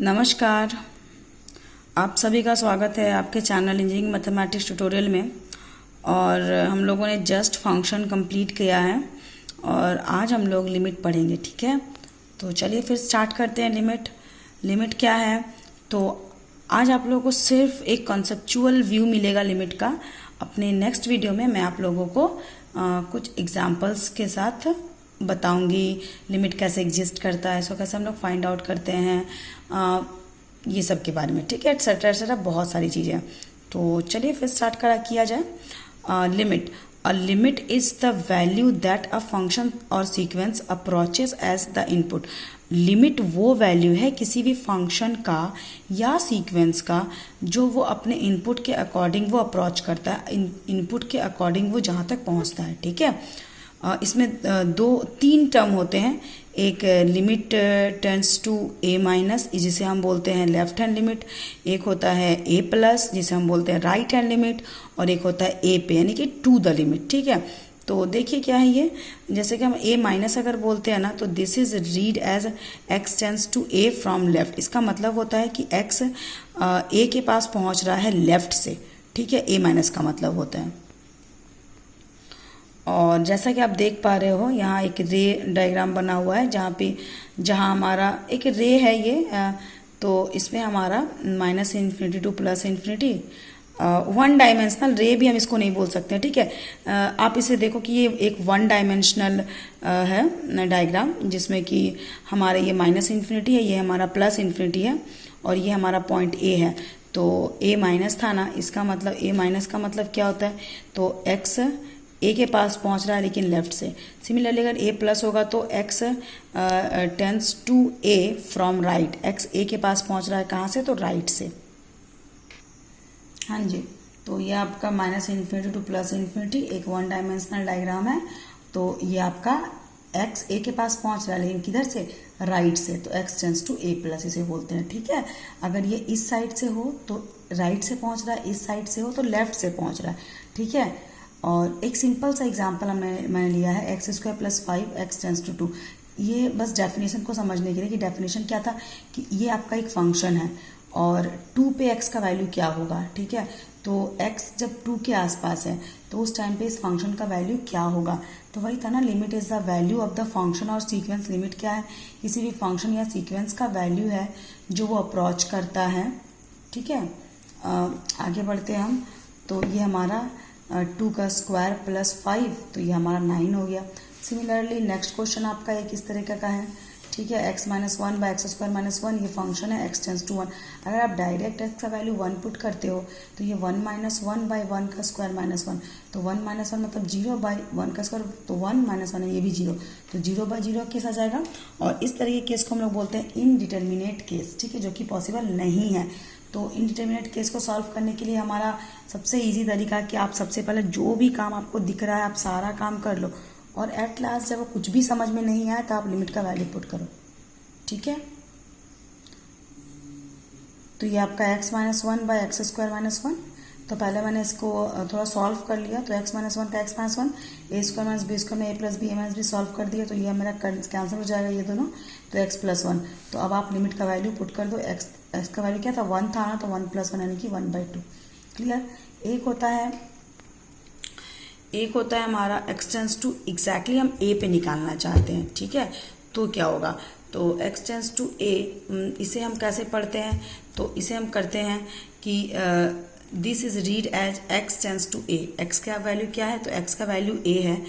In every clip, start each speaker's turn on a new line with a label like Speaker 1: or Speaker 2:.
Speaker 1: नमस्कार। आप सभी का स्वागत है आपके चैनल इंजीनियरिंग मैथमेटिक्स ट्यूटोरियल में। और हम लोगों ने जस्ट फंक्शन कंप्लीट किया है और आज हम लोग लिमिट पढ़ेंगे, ठीक है। तो चलिए फिर स्टार्ट करते हैं। लिमिट क्या है, तो आज आप लोगों को सिर्फ एक कॉन्सेप्चुअल व्यू मिलेगा लिमिट का। अपने नेक्स्ट वीडियो में मैं आप लोगों को कुछ एग्जाम्पल्स के साथ बताऊंगी लिमिट कैसे एग्जिस्ट करता है, इसको कैसे हम लोग फाइंड आउट करते हैं, ये सब के बारे में, ठीक है, एक्सेट्रा एक्सेट्रा बहुत सारी चीज़ें। तो चलिए फिर स्टार्ट किया जाए। Limit, a limit is the value that a function और sequence approaches as the input. Limit वो वैल्यू है किसी भी फंक्शन का या सीक्वेंस का जो वो अपने इनपुट के अकॉर्डिंग वो अप्रोच करता है, इनपुट के अकॉर्डिंग वो जहाँ तक पहुँचता है, ठीक है। इसमें तीन टर्म होते हैं। एक limit tends to a minus, जिसे हम बोलते हैं लेफ्ट हैंड लिमिट। एक होता है ए प्लस, जिसे हम बोलते हैं राइट हैंड लिमिट। और एक होता है ए पे, यानी कि टू द लिमिट, ठीक है। तो देखिए क्या है ये, जैसे कि हम ए माइनस अगर बोलते हैं ना, तो this is read as x tends to a from left. इसका मतलब होता है कि एक्स ए के पास पहुंच रहा है लेफ्ट से, ठीक है। ए माइनस का मतलब होता है। और जैसा कि आप देख पा रहे हो यहाँ एक रे डायग्राम बना हुआ है, जहाँ हमारा एक रे है ये। तो इसमें हमारा minus infinity two plus infinity, one dimensional रे भी हम इसको नहीं बोल सकते हैं, ठीक है। आप इसे देखो कि ये एक वन डायमेंशनल है डायग्राम, जिसमें कि हमारा ये माइनस इन्फिनिटी है, ये हमारा प्लस इन्फिनिटी है और ये हमारा पॉइंट ए है। तो ए माइनस था ना, इसका मतलब ए माइनस का मतलब क्या होता है, तो एक्स ए के पास पहुंच रहा है लेकिन लेफ्ट से। सिमिलरली अगर ए प्लस होगा तो x tends to a from right. X a के पास पहुंच रहा है कहाँ से, तो राइट से। हाँ जी, तो ये आपका minus infinity two plus infinity एक वन डायमेंशनल डायग्राम है। तो ये आपका एक्स ए के पास पहुंच रहा है लेकिन किधर से, राइट से। तो x tends to a plus इसे बोलते हैं, ठीक है। अगर ये इस साइड से हो तो राइट से पहुंच रहा है, इस साइड से हो तो लेफ्ट से पहुंच रहा है, ठीक है। और एक सिंपल सा एग्जांपल मैंने लिया है, x square plus 5 x tends to 2। ये बस डेफिनेशन को समझने के लिए कि डेफिनेशन क्या था, कि ये आपका एक फंक्शन है और 2 पे एक्स का वैल्यू क्या होगा, ठीक है। तो एक्स जब 2 के आसपास है तो उस टाइम पे इस फंक्शन का वैल्यू क्या होगा, तो वही था ना, limit is the value of the function और सीक्वेंस। लिमिट क्या है, किसी भी फंक्शन या सीक्वेंस का वैल्यू है जो वो अप्रोच करता है, ठीक है। आगे बढ़ते हैं हम। तो ये हमारा 2 का स्क्वायर प्लस 5, तो ये हमारा 9 हो गया। सिमिलरली नेक्स्ट क्वेश्चन आपका एक इस तरीके का है, ठीक है। X minus one by x square minus 1, ये फंक्शन है, एक्स टेंड्स टू 1। अगर आप डायरेक्ट एक्स का वैल्यू 1 पुट करते हो तो ये 1 माइनस वन बाई 1 का स्क्वायर माइनस 1, तो 1 माइनस वन मतलब 0 बाई 1 का स्क्वायर, तो 1 माइनस 1 है, ये भी 0, तो 0 बाई 0 केस आ जाएगा। और इस तरह के केस को हम लोग बोलते हैं इनडिटर्मिनेट केस, ठीक है, जो कि पॉसिबल नहीं है। तो इनडिटर्मिनेट केस को सॉल्व करने के लिए हमारा सबसे इजी तरीका है कि आप सबसे पहले जो भी काम आपको दिख रहा है आप सारा काम कर लो, और एट लास्ट जब कुछ भी समझ में नहीं आए तो आप लिमिट का वैल्यू पुट करो, ठीक है। तो ये आपका x minus one by x square minus 1। तो पहले मैंने इसको थोड़ा सॉल्व कर लिया, तो एक्स माइनस वन का एक्स माइनस 1, ए स्क्वायर माइनस बी स्क्वायर में ए प्लस बी ए माइनस बी सॉल्व कर दिया, तो ये मेरा कैंसिल हो जाएगा ये दोनों, तो एक्स प्लस 1। तो अब आप लिमिट का वैल्यू पुट कर दो। एक्स का वैल्यू क्या था, 1 था ना, तो 1 प्लस 1 यानी कि 1/2। क्लियर। एक होता है हमारा एक्स टेंड्स टू एग्जैक्टली हम ए पे निकालना चाहते हैं, ठीक है। तो क्या होगा, तो एक्स टेंड्स टू ए, इसे हम कैसे पढ़ते हैं, तो इसे हम करते हैं कि this is read as x tends to a. X का वैल्यू क्या है, तो एक्स का वैल्यू ए है।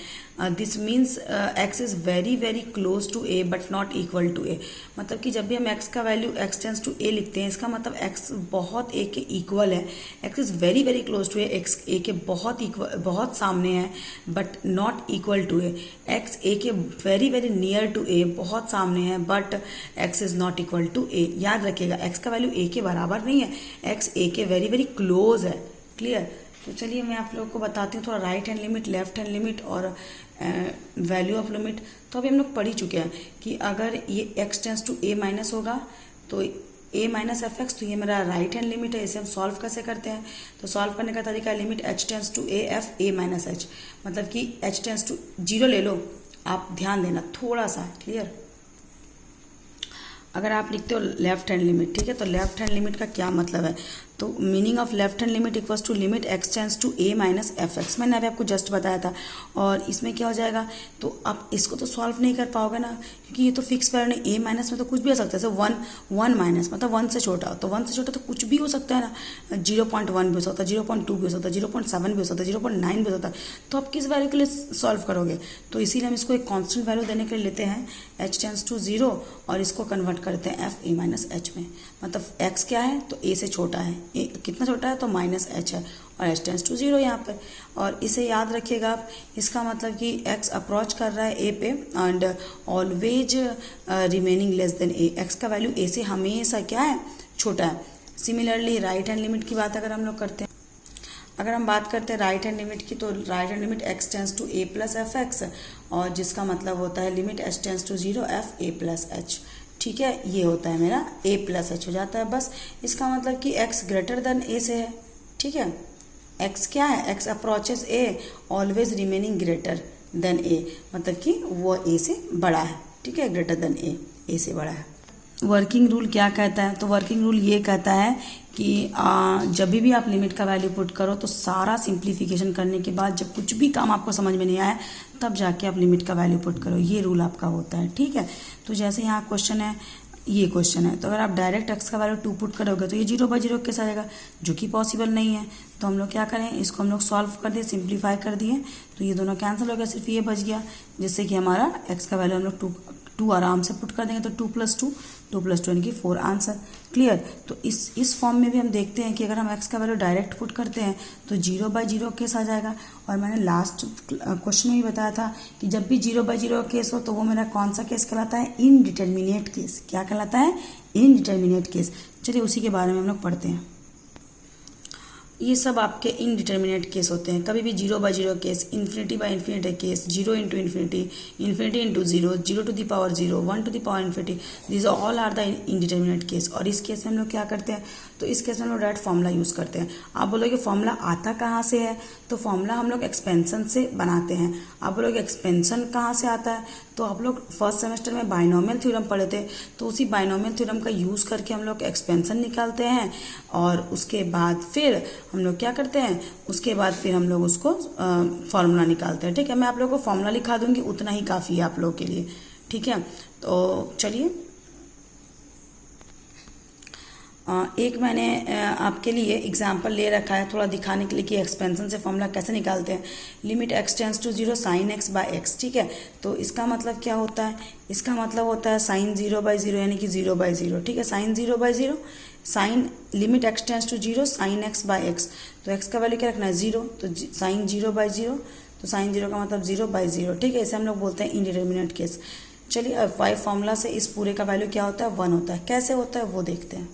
Speaker 1: This means x is very very close to a but not equal to a. मतलब कि जब भी हम एक्स का value x tends to a लिखते हैं, इसका मतलब एक्स बहुत ए के इक्वल है। X is very very close to a, x a के बहुत सामने है but not equal to a. X a के very very near to a, बहुत सामने है but x is not equal to a. याद रखिएगा एक्स का वैल्यू ए के बराबर नहीं है, एक्स ए के वेरी वेरी क्लोज है। क्लियर। तो चलिए मैं आप लोगों को बताती हूँ थोड़ा right hand limit, left hand limit और वैल्यू ऑफ लिमिट। तो अभी हम लोग पढ़ ही चुके हैं कि अगर ये x tends to a minus होगा तो ए माइनस एफ एक्स, तो ये मेरा राइट हैंड लिमिट है। इसे हम सॉल्व कैसे करते हैं, तो सॉल्व करने का तरीका limit h tends to a f a minus h, मतलब कि एच टेंड्स टू 0 ले लो, आप ध्यान देना थोड़ा सा। क्लियर। अगर आप लिखते हो लेफ्ट हैंड लिमिट, ठीक है, तो लेफ्ट हैंड लिमिट का क्या मतलब है, तो meaning of left hand limit equals to limit x tends to a minus f x. मैंने अभी आपको जस्ट बताया था। और इसमें क्या हो जाएगा, तो आप इसको तो सॉल्व नहीं कर पाओगे ना, क्योंकि ये तो फिक्स वैल्यू नहीं, ए माइनस में तो कुछ भी हो सकता है। जैसे वन माइनस मतलब 1 से छोटा, तो 1 से छोटा तो कुछ भी हो सकता है ना, 0.1 भी हो सकता है, 0.2 भी हो सकता है, 0.7 भी हो सकता है, 0.9 भी हो सकता है। तो आप किस वैल्यू के लिए सॉल्व करोगे, तो इसीलिए हम इसको एक कॉन्स्टेंट वैल्यू देने के लिए लेते हैं एच टेंस टू 0 और इसको कन्वर्ट करते हैं एफ ए माइनस एच में। मतलब एक्स क्या है, तो ए से छोटा है, ए कितना छोटा है, तो माइनस एच है, और एच टेंस टू 0 यहाँ पे। और इसे याद रखिएगा आप, इसका मतलब कि एक्स अप्रोच कर रहा है ए पे and always remaining less than A. X का वैल्यू ए से हमेशा क्या है, छोटा है। सिमिलरली राइट हैंड लिमिट की बात अगर हम लोग करते हैं, अगर हम बात करते हैं राइट हैंड लिमिट की, तो right hand limit x tends to a plus f x, और जिसका मतलब होता है limit h tends to 0 f a plus h. ठीक है, ये होता है मेरा ए प्लस एच हो जाता है बस। इसका मतलब कि एक्स ग्रेटर देन ए से है। ठीक है, एक्स क्या है, x approaches a always remaining greater than ए, मतलब कि वो ए से बड़ा है। ठीक है, ग्रेटर देन ए से बड़ा है। वर्किंग रूल क्या कहता है, तो वर्किंग रूल ये कहता है कि जब भी आप लिमिट का वैल्यू पुट करो तो सारा सिंप्लीफिकेशन करने के बाद जब कुछ भी काम आपको समझ में नहीं आया तब जाके आप लिमिट का वैल्यू पुट करो। ये रूल आपका होता है। ठीक है, तो जैसे यहाँ क्वेश्चन है, ये क्वेश्चन है, तो अगर आप डायरेक्ट एक्स का वैल्यू 2 पुट करोगे तो ये 0/0 कैसे आ जाएगा, जो कि पॉसिबल नहीं है। तो हम लोग क्या करें, इसको हम लोग सॉल्व कर दिए, सिंप्लीफाई कर दिए, तो ये दोनों कैंसिल हो गया, सिर्फ ये बच गया, जिससे कि हमारा एक्स का वैल्यू हम लोग 2 आराम से पुट कर देंगे, तो 2 + 2 यानी कि 4 आंसर। क्लियर। तो इस फॉर्म में भी हम देखते हैं कि अगर हम एक्स का वैल्यू डायरेक्ट पुट करते हैं तो 0/0 केस आ जाएगा। और मैंने लास्ट क्वेश्चन में ही बताया था कि जब भी 0/0 केस हो तो वो मेरा कौन सा केस कहलाता है, इनडिटर्मिनेट केस। क्या कहलाता है, इनडिटर्मिनेट केस। चलिए उसी के बारे में हम लोग पढ़ते हैं। ये सब आपके इनडिटर्मिनेट केस होते हैं। कभी भी 0/0 case, infinity case, 0 × infinity, infinity × 0, 0 to the power 0, 1 to the power infinity, this all are the indeterminate case. और इस केस में हम लोग क्या करते हैं, तो इस केस में हम लोग डायरेक्ट फॉर्मूला यूज़ करते हैं। आप बोलोगे फॉर्मूला आता कहाँ से है, तो फॉर्मूला हम लोग एक्सपेंशन से बनाते हैं। आप बोलोगे एक्सपेंशन कहाँ से आता है, तो आप लोग फर्स्ट सेमेस्टर में बाइनोमियल थ्योरम पढ़े थे, तो उसी बाइनोमियल थ्योरम का यूज़ करके हम लोग एक्सपेंशन निकालते हैं। और उसके बाद फिर हम लोग क्या करते हैं, उसके बाद फिर हम लोग उसको फॉर्मूला निकालते हैं। ठीक है, मैं आप लोगों को फॉर्मूला लिखा दूंगी, उतना ही काफ़ी है आप लोगों के लिए। ठीक है, तो चलिए एक मैंने आपके लिए एग्जाम्पल ले रखा है थोड़ा दिखाने के लिए कि एक्सपेंशन से फॉर्मूला कैसे निकालते हैं। Limit x tends to 0 sine x by x. ठीक है, तो इसका मतलब क्या होता है, इसका मतलब होता है साइन 0/0 यानी कि 0/0। ठीक है, sine 0/0, sine limit x tends to 0 sine x by x. तो एक्स का वैल्यू क्या रखना है, 0, तो साइन 0/0, तो साइन 0 का मतलब 0/0। ठीक है, इसे हम लोग बोलते हैं इनडिटर्मिनेट केस। चलिए अब वाई फॉर्मूला से इस पूरे का वैल्यू क्या होता है, 1 होता है। कैसे होता है वो देखते हैं।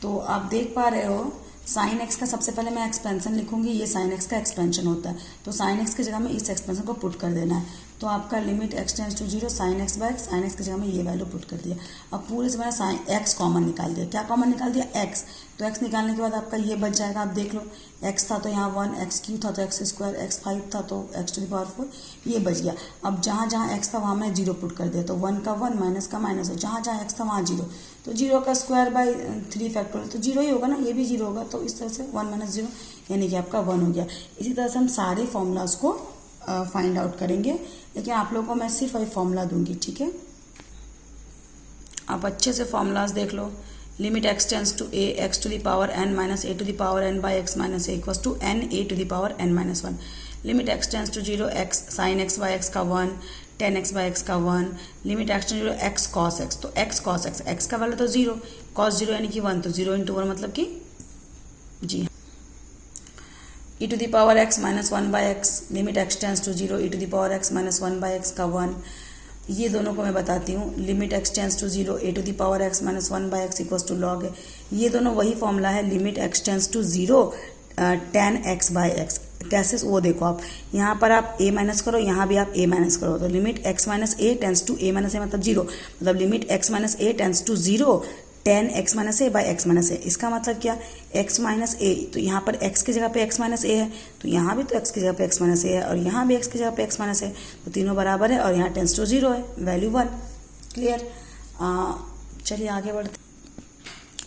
Speaker 1: तो आप देख पा रहे हो साइन एक्स का सबसे पहले मैं एक्सपेंशन लिखूंगी, ये साइन एक्स का एक्सपेंशन होता है। तो साइन एक्स की जगह में इस एक्सपेंशन को पुट कर देना है। तो आपका limit x tends to 0 sine x by x, sine x की जगह में ये वैल्यू पुट कर दिया। अब पूरे से मैंने साइन एक्स कॉमन निकाल दिया। क्या कॉमन निकाल दिया, एक्स। तो एक्स निकालने के बाद आपका ये बच जाएगा। आप देख लो, एक्स था तो यहाँ 1, x³ था तो x², x5 था तो x⁴, ये बच गया। अब जहाँ जहाँ एक्स था वहाँ मैं 0 पुट कर दिया, तो 1 का 1, माइनस का माइनस है, जहाँ जहाँ एक्स था वहाँ 0, तो 0 का स्क्वायर बाय 3 फैक्टोरियल, तो 0 ही होगा ना, ये भी 0 होगा। तो इस तरह से 1 - 0 यानी कि आपका 1 हो गया। इसी तरह से हम सारे फॉर्मूलाज को फाइंड आउट करेंगे, लेकिन आप लोगों को मैं सिर्फ वही फॉर्मूला दूंगी। ठीक है, आप अच्छे से फॉर्मूलाज देख लो। Limit x tends to a x to the power n minus a to the power n by x minus a equals to n a to the power n minus 1। Limit x tends to 0 x sine x by x का 1, tan x by x का 1। Limit x to 0 x cos x, तो x cos x, x का value तो 0, cos 0 यानी कि 1, तो 0 × 1 मतलब कि जी e to the power x minus 1 by x. Limit x tends to 0 e to the power x minus 1 by x का 1। ये दोनों को मैं बताती हूँ। Limit x tends to 0 a to the power x minus 1 by x equals to log है। ये दोनों वही फॉर्मूला है, limit x tends to 0 tan x by x. कैसे, वो देखो आप यहाँ पर आप a माइनस करो, यहाँ भी आप a माइनस करो, तो limit x minus a tends to a minus a मतलब 0, मतलब limit x minus a tends to 0 tan x minus a by x minus a. इसका मतलब क्या, x माइनस ए, तो यहाँ पर x की जगह पे x माइनस ए है, तो यहाँ भी तो x की जगह पे x माइनस ए है, और यहाँ भी x की जगह पे x माइनस ए, तो तीनों बराबर है, और यहाँ टेंस टू 0 है, वैल्यू 1। क्लियर। चलिए आगे बढ़ते।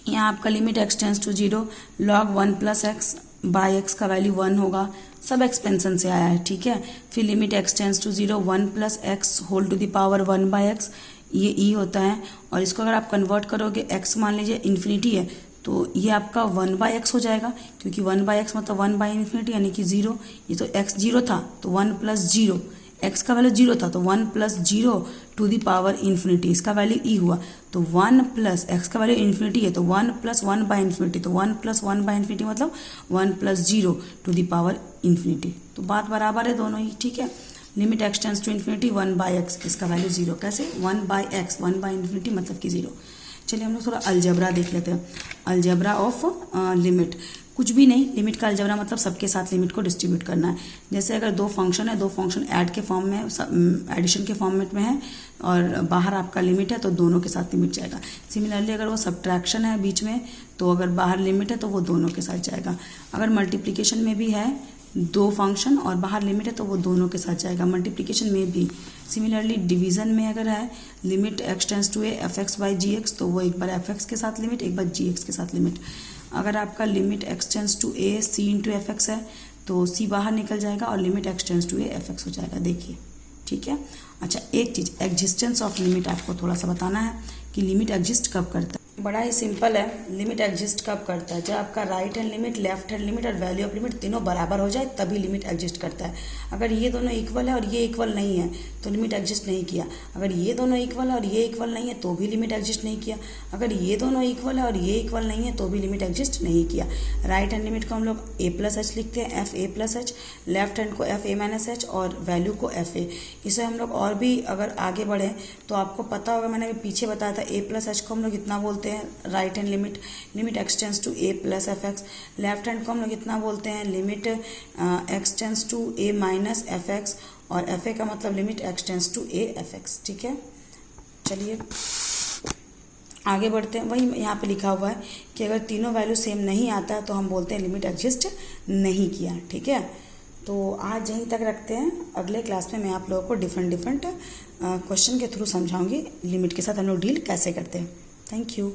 Speaker 1: यहाँ आपका limit x tends to 0 log 1 plus x by x का वैल्यू 1 होगा, सब एक्सपेंशन से आया है, ठीक है। फिर limit x tends to 0 1 plus x whole to the power 1 by x, ये ई होता है। और इसको अगर आप कन्वर्ट करोगे, एक्स मान लीजिए इन्फिनिटी है तो ये आपका 1 बाई एक्स हो जाएगा, क्योंकि 1 बाई एक्स मतलब 1 बाई इन्फिनिटी यानी कि 0। ये तो एक्स 0 था तो 1 प्लस 0, एक्स का वैल्यू 0 था तो 1 plus 0 to the power infinity, इसका वैल्यू ई हुआ। तो 1 प्लस एक्स का वैल्यू इन्फिनिटी है तो 1 प्लस 1 बाई इन्फिनिटी, तो 1 प्लस 1 बाई इन्फिनिटी मतलब 1 plus 0 to the power infinity. तो बात बराबर है दोनों ही, ठीक है। Limit x tends to infinity 1 by x, इसका वैल्यू 0, कैसे 1 बाई एक्स, 1 बाई इन्फिनिटी मतलब कि 0। चलिए हम लोग थोड़ा अलजेब्रा देख लेते हैं, अलजेब्रा ऑफ लिमिट। कुछ भी नहीं, लिमिट का अलजेब्रा मतलब सबके साथ लिमिट को डिस्ट्रीब्यूट करना है। जैसे अगर दो फंक्शन है, दो फंक्शन ऐड के फॉर्म में, एडिशन के फॉर्मेट में है और बाहर आपका लिमिट है तो दोनों के साथ लिमिट जाएगा। सिमिलरली अगर वो सब्ट्रैक्शन है बीच में तो अगर बाहर लिमिट है तो वो दोनों के साथ जाएगा। अगर मल्टीप्लिकेशन में भी है दो फंक्शन और बाहर लिमिट है तो वो दोनों के साथ जाएगा, मल्टीप्लिकेशन में भी। सिमिलरली डिवीजन में अगर है limit x tends to a f x by g x तो वो एक बार एफ एक्स के साथ लिमिट, एक बार जी एक्स के साथ लिमिट। अगर आपका limit x tends to a c into f x है तो सी बाहर निकल जाएगा और limit x tends to a f x हो जाएगा, देखिए, ठीक है। अच्छा, एक चीज़ एग्जिस्टेंस ऑफ लिमिट आपको थोड़ा सा बताना है कि लिमिट एग्जिस्ट कब करता है। बड़ा ही सिंपल है, लिमिट एग्जिस्ट कब करता है, जब आपका right hand limit, left hand limit और वैल्यू ऑफ लिमिट तीनों बराबर हो जाए तभी लिमिट एग्जिस्ट करता है। अगर ये दोनों इक्वल है और ये इक्वल नहीं है तो लिमिट एग्जिस्ट नहीं किया। अगर ये दोनों इक्वल है और ये इक्वल नहीं है तो भी लिमिट एग्जिस्ट नहीं किया। अगर ये दोनों इक्वल है और ये इक्वल नहीं है तो भी लिमिट एग्जिस्ट नहीं किया। राइट हैंड लिमिट को हम लोग ए प्लस एच लिखते हैं, F a plus H, left hand को एफ ए माइनस एच और वैल्यू को एफ ए। इसे हम लोग और भी अगर आगे बढ़े तो आपको पता होगा, मैंने अभी पीछे बताया था, ए प्लस एच को हम लोग इतना बोलते हैं right hand limit, limit x tends to a plus f x. Left hand को हम लोग इतना बोलते हैं limit x tends to a minus f x, और एफ ए का मतलब limit x tends to a f x, ठीक है। चलिए आगे बढ़ते हैं। वही यहाँ पे लिखा हुआ है कि अगर तीनों वैल्यू सेम नहीं आता है तो हम बोलते हैं लिमिट एग्जिस्ट नहीं किया, ठीक है। तो आज यहीं तक रखते हैं, अगले क्लास में मैं आप लोगों को डिफरेंट क्वेश्चन के थ्रू समझाऊंगी लिमिट के साथ हम लोग डील कैसे करते हैं। Thank you.